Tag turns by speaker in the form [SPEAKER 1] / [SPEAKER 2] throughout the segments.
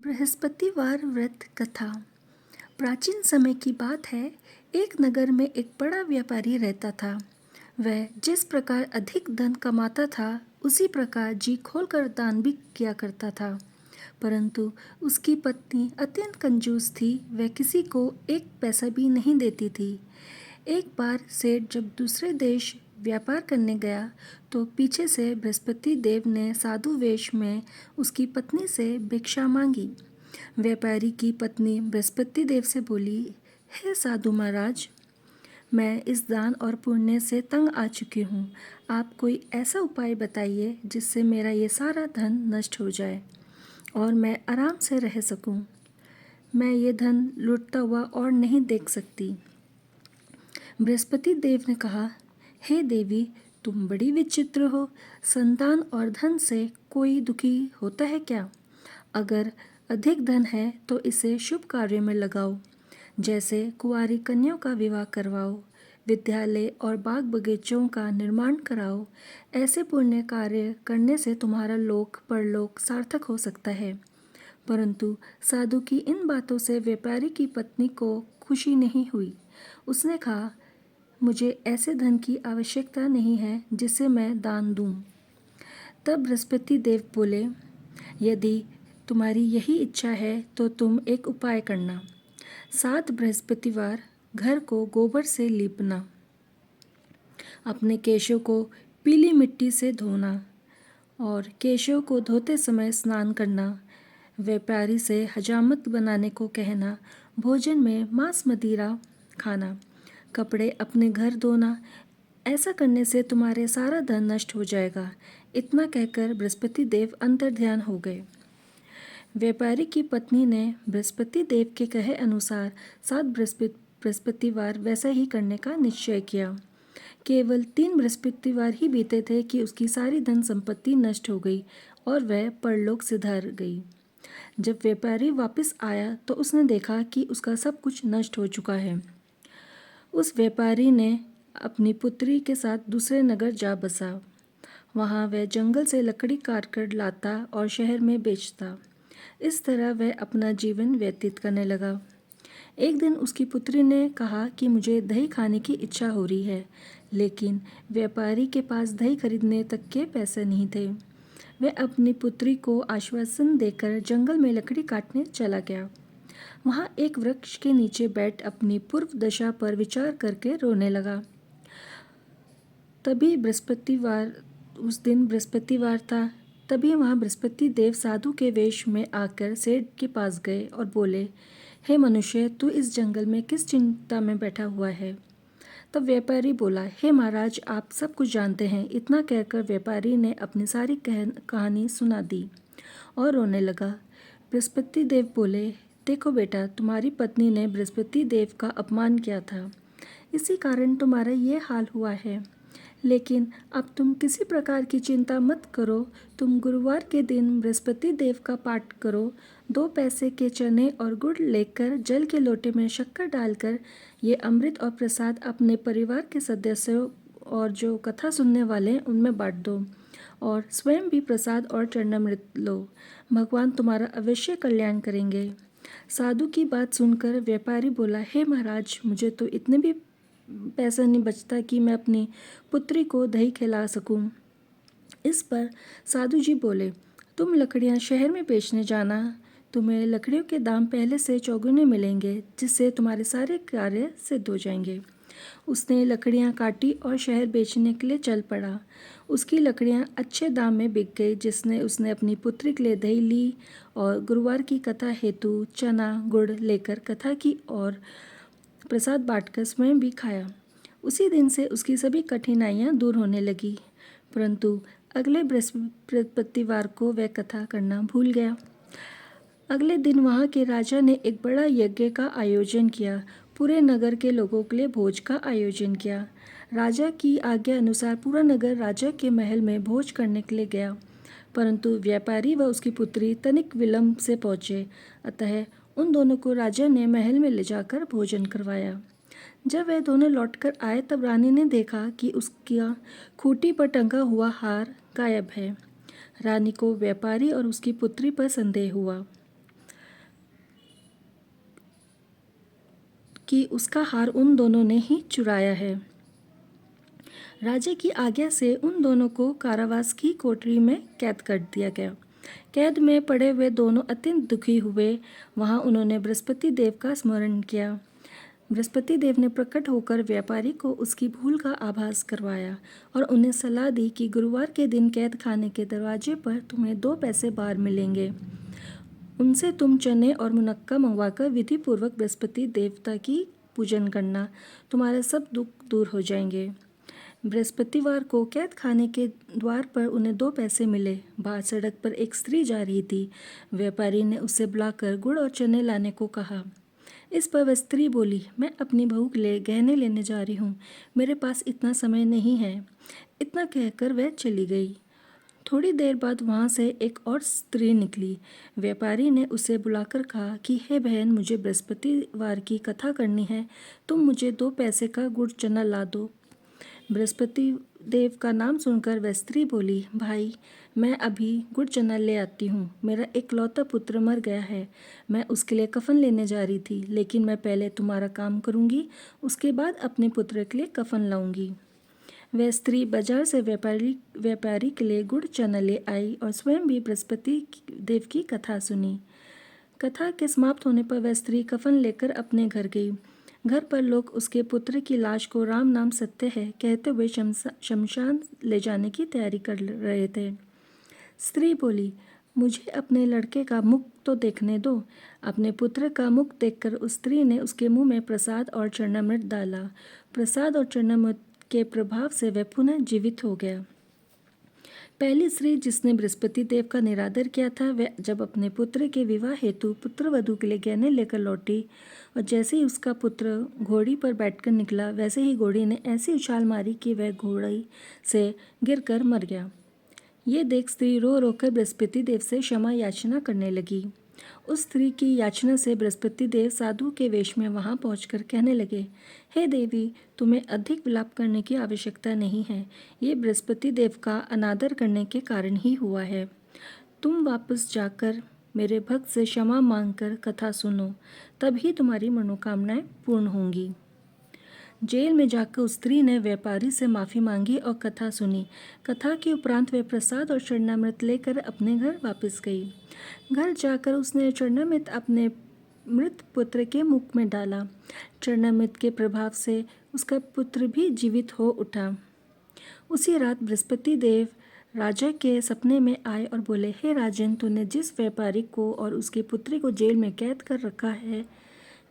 [SPEAKER 1] बृहस्पतिवार व्रत कथा। प्राचीन समय की बात है। एक नगर में एक बड़ा व्यापारी रहता था। वह जिस प्रकार अधिक धन कमाता था उसी प्रकार जी खोलकर दान भी किया करता था। परंतु उसकी पत्नी अत्यंत कंजूस थी। वह किसी को एक पैसा भी नहीं देती थी। एक बार सेठ जब दूसरे देश व्यापार करने गया तो पीछे से बृहस्पति देव ने साधु वेश में उसकी पत्नी से भिक्षा मांगी। व्यापारी की पत्नी बृहस्पति देव से बोली, हे साधु महाराज, मैं इस दान और पुण्य से तंग आ चुकी हूँ। आप कोई ऐसा उपाय बताइए जिससे मेरा ये सारा धन नष्ट हो जाए और मैं आराम से रह सकूँ। मैं ये धन लुटता हुआ और नहीं देख सकती। बृहस्पति देव ने कहा, हे देवी, तुम बड़ी विचित्र हो। संतान और धन से कोई दुखी होता है क्या? अगर अधिक धन है तो इसे शुभ कार्य में लगाओ, जैसे कुंवारी कन्याओं का विवाह करवाओ, विद्यालय और बाग बगीचों का निर्माण कराओ। ऐसे पुण्य कार्य करने से तुम्हारा लोक परलोक सार्थक हो सकता है। परंतु साधु की इन बातों से व्यापारी की पत्नी को खुशी नहीं हुई। उसने कहा, मुझे ऐसे धन की आवश्यकता नहीं है जिसे मैं दान दूं। तब बृहस्पति देव बोले, यदि तुम्हारी यही इच्छा है तो तुम एक उपाय करना। 7 बृहस्पतिवार घर को गोबर से लीपना, अपने केशों को पीली मिट्टी से धोना और केशों को धोते समय स्नान करना। व्यापारी से हजामत बनाने को कहना। भोजन में मांस मदिरा खाना। कपड़े अपने घर धोना। ऐसा करने से तुम्हारे सारा धन नष्ट हो जाएगा। इतना कहकर बृहस्पति देव अंतर्ध्यान हो गए। व्यापारी की पत्नी ने बृहस्पति देव के कहे अनुसार 7 बृहस्पतिवार वैसा ही करने का निश्चय किया। केवल 3 बृहस्पतिवार ही बीते थे कि उसकी सारी धन संपत्ति नष्ट हो गई और वह परलोक सिधार गई। जब व्यापारी वापस आया तो उसने देखा कि उसका सब कुछ नष्ट हो चुका है। उस व्यापारी ने अपनी पुत्री के साथ दूसरे नगर जा बसा। वहाँ वह जंगल से लकड़ी काट कर लाता और शहर में बेचता। इस तरह वह अपना जीवन व्यतीत करने लगा। एक दिन उसकी पुत्री ने कहा कि मुझे दही खाने की इच्छा हो रही है, लेकिन व्यापारी के पास दही खरीदने तक के पैसे नहीं थे। वह अपनी पुत्री को आश्वासन देकर जंगल में लकड़ी काटने चला गया। वहाँ एक वृक्ष के नीचे बैठ अपनी पूर्व दशा पर विचार करके रोने लगा। उस दिन बृहस्पतिवार था। तभी वहाँ बृहस्पति देव साधु के वेश में आकर सेठ के पास गए और बोले, हे मनुष्य, तू इस जंगल में किस चिंता में बैठा हुआ है? तब व्यापारी बोला, हे महाराज, आप सब कुछ जानते हैं। इतना कहकर व्यापारी ने अपनी सारी कहानी सुना दी और रोने लगा। बृहस्पति देव बोले, देखो बेटा, तुम्हारी पत्नी ने बृहस्पति देव का अपमान किया था, इसी कारण तुम्हारा ये हाल हुआ है। लेकिन अब तुम किसी प्रकार की चिंता मत करो। तुम गुरुवार के दिन बृहस्पति देव का पाठ करो। 2 पैसे के चने और गुड़ लेकर जल के लोटे में शक्कर डालकर ये अमृत और प्रसाद अपने परिवार के सदस्यों और जो कथा सुनने वाले हैं उनमें बांट दो और स्वयं भी प्रसाद और चरणामृत लो। भगवान तुम्हारा अवश्य कल्याण करेंगे। साधु की बात सुनकर व्यापारी बोला, हे महाराज, मुझे तो इतने भी पैसा नहीं बचता कि मैं अपनी पुत्री को दही खिला सकूं। इस पर साधु जी बोले, तुम लकड़ियां शहर में बेचने जाना। तुम्हें लकड़ियों के दाम पहले से चौगुने मिलेंगे, जिससे तुम्हारे सारे कार्य सिद्ध हो जाएंगे। उसने लकड़ियां काटी और शहर बेचने के लिए चल पड़ा। उसकी लकड़ियां अच्छे दाम में बिक गई, जिसने उसने अपनी पुत्री के लिए दही ली और गुरुवार की कथा हेतु चना गुड़ लेकर कथा की और प्रसाद बांटकर स्वयं भी खाया। उसी दिन से उसकी सभी कठिनाइयां दूर होने लगी। परंतु अगले बृहस्पतिवार को वह कथा करना भूल गया। अगले दिन वहाँ के राजा ने एक बड़ा यज्ञ का आयोजन किया। पूरे नगर के लोगों के लिए भोज का आयोजन किया। राजा की आज्ञा अनुसार पूरा नगर राजा के महल में भोज करने के लिए गया, परंतु व्यापारी व उसकी पुत्री तनिक विलंब से पहुँचे। अतः उन दोनों को राजा ने महल में ले जाकर भोजन करवाया। जब वह दोनों लौटकर आए तब रानी ने देखा कि उसका खूंटी पर टंगा हुआ हार गायब है। रानी को व्यापारी और उसकी पुत्री पर संदेह हुआ। कि उसका हार उन दोनों ने ही चुराया है। राजा की आज्ञा से उन दोनों को कारावास की कोठरी में कैद कर दिया गया। कैद में पड़े हुए दोनों अत्यंत दुखी हुए। वहाँ उन्होंने बृहस्पति देव का स्मरण किया। बृहस्पति देव ने प्रकट होकर व्यापारी को उसकी भूल का आभास करवाया और उन्हें सलाह दी कि गुरुवार के दिन कैद खाने के दरवाजे पर तुम्हें 2 पैसे बार मिलेंगे। उनसे तुम चने और मुनक्का मंगवाकर विधि पूर्वक बृहस्पति देवता की पूजन करना, तुम्हारे सब दुख दूर हो जाएंगे। बृहस्पतिवार को कैद खाने के द्वार पर उन्हें 2 पैसे मिले। बाहर सड़क पर एक स्त्री जा रही थी। व्यापारी ने उसे बुलाकर गुड़ और चने लाने को कहा। इस पर वह स्त्री बोली, मैं अपनी बहू के लिए गहने लेने जा रही हूँ, मेरे पास इतना समय नहीं है। इतना कहकर वह चली गई। थोड़ी देर बाद वहाँ से एक और स्त्री निकली। व्यापारी ने उसे बुलाकर कहा कि हे बहन, मुझे बृहस्पतिवार की कथा करनी है, तुम मुझे 2 पैसे का गुड़ चना ला दो। बृहस्पति देव का नाम सुनकर वह स्त्री बोली, भाई मैं अभी गुड़ चना ले आती हूँ। मेरा इकलौता पुत्र मर गया है, मैं उसके लिए कफन लेने जा रही थी, लेकिन मैं पहले तुम्हारा काम करूँगी, उसके बाद अपने पुत्र के लिए कफन लाऊंगी। वह स्त्री बाजार से व्यापारी के लिए गुड़ चना ले आई और स्वयं भी बृहस्पति देव की कथा सुनी। कथा के समाप्त होने पर वह स्त्री कफन लेकर अपने घर गई। घर पर लोग उसके पुत्र की लाश को राम नाम सत्य है कहते हुए शमशान ले जाने की तैयारी कर रहे थे। स्त्री बोली, मुझे अपने लड़के का मुख तो देखने दो। अपने पुत्र का मुख देखकर उस स्त्री ने उसके मुंह में प्रसाद और चरणामृत डाला। प्रसाद और चरणामृत के प्रभाव से वह पुनः जीवित हो गया। पहली स्त्री जिसने बृहस्पति देव का निरादर किया था, वह जब अपने पुत्र के विवाह हेतु पुत्रवधू के लिए गहने लेकर लौटी और जैसे ही उसका पुत्र घोड़ी पर बैठकर निकला, वैसे ही घोड़ी ने ऐसी उछाल मारी कि वह घोड़ी से गिरकर मर गया। ये देख स्त्री रो रोकर बृहस्पति देव से क्षमा याचना करने लगी। उस स्त्री की याचना से बृहस्पति देव साधु के वेश में वहां पहुंचकर कहने लगे, हे देवी, तुम्हें अधिक विलाप करने की आवश्यकता नहीं है। ये बृहस्पति देव का अनादर करने के कारण ही हुआ है। तुम वापस जाकर मेरे भक्त से क्षमा मांगकर कथा सुनो, तभी तुम्हारी मनोकामनाएं पूर्ण होंगी। जेल में जाकर उस स्त्री ने व्यापारी से माफ़ी मांगी और कथा सुनी। कथा के उपरांत वह प्रसाद और चरणामृत लेकर अपने घर वापस गई। घर जाकर उसने चरणामृत अपने मृत पुत्र के मुख में डाला। चरणामृत के प्रभाव से उसका पुत्र भी जीवित हो उठा। उसी रात बृहस्पति देव राजा के सपने में आए और बोले, हे राजन, तूने जिस व्यापारी को और उसके पुत्री को जेल में कैद कर रखा है,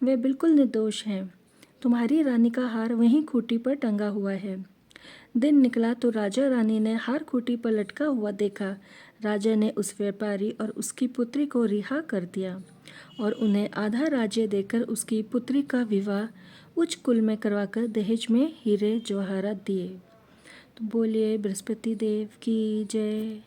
[SPEAKER 1] वे बिल्कुल निर्दोष हैं। तुम्हारी रानी का हार वहीं खूंटी पर टंगा हुआ है। दिन निकला तो राजा रानी ने हार खूंटी पर लटका हुआ देखा। राजा ने उस व्यापारी और उसकी पुत्री को रिहा कर दिया और उन्हें आधा राज्य देकर उसकी पुत्री का विवाह उच्च कुल में करवाकर दहेज में हीरे जवाहरात दिए। तो बोलिए बृहस्पति देव की जय।